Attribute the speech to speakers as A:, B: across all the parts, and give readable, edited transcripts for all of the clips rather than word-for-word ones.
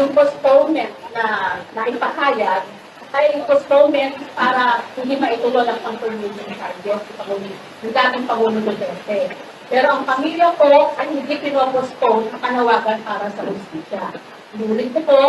A: Yung postponement na naipahayag ay postponement para hindi maituloy ang confirmation charges ng dating Pangulong Duterte. Pero ang pamilya ko ay hindi pinopostpone ang panawagan para sa hustisya. Inulit ko po,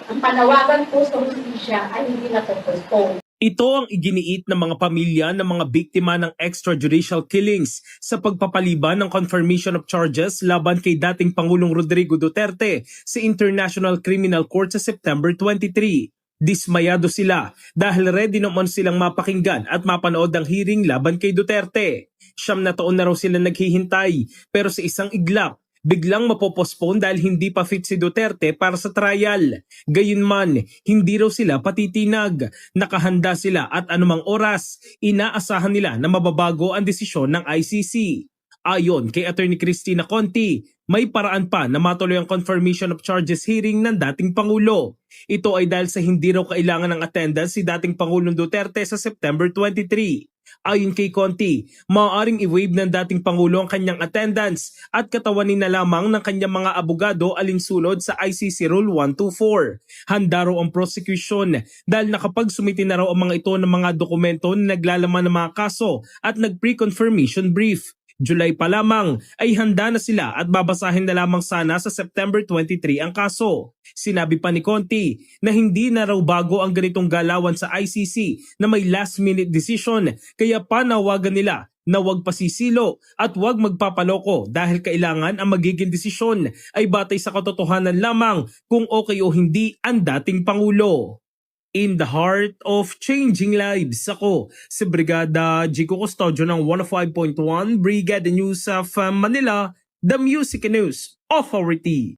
A: ang panawagan po sa hustisya ay hindi na-postpone.
B: Ito ang iginiit ng mga pamilya ng mga biktima ng extrajudicial killings sa pagpapaliban ng confirmation of charges laban kay dating Pangulong Rodrigo Duterte sa International Criminal Court sa September 23. Dismayado sila dahil ready naman silang mapakinggan at mapanood ang hearing laban kay Duterte. 9 na taon na raw sila naghihintay pero sa isang iglap, biglang mapopostpone dahil hindi pa fit si Duterte para sa trial. Gayunman, hindi raw sila patitinag. Nakahanda sila at anumang oras, inaasahan nila na mababago ang desisyon ng ICC. Ayon kay Attorney Cristina Conti, may paraan pa na matuloy ang confirmation of charges hearing ng dating Pangulo. Ito ay dahil sa hindi raw kailangan ng attendance si dating Pangulong Duterte sa September 23. Ayon kay Conti, maaaring i-waive ng dating Pangulo ang kanyang attendance at katawanin na lamang ng kanyang mga abogado alinsunod sa ICC Rule 124. Handa raw ang prosecution dahil nakapagsumiti na raw ang mga ito ng mga dokumento na naglalaman ng mga kaso at nag-pre-confirmation brief. July pa lamang ay handa na sila at babasahin na lamang sana sa September 23 ang kaso. Sinabi pa ni Conti na hindi na raw bago ang ganitong galawan sa ICC na may last minute decision kaya panawagan nila na huwag pasisilo at huwag magpapaloko dahil kailangan ang magiging desisyon ay batay sa katotohanan lamang kung okay o hindi ang dating Pangulo. In the heart of changing lives, ako si Brigada Jico Custodio ng 105.1 Brigada News of Manila, the Music News Authority.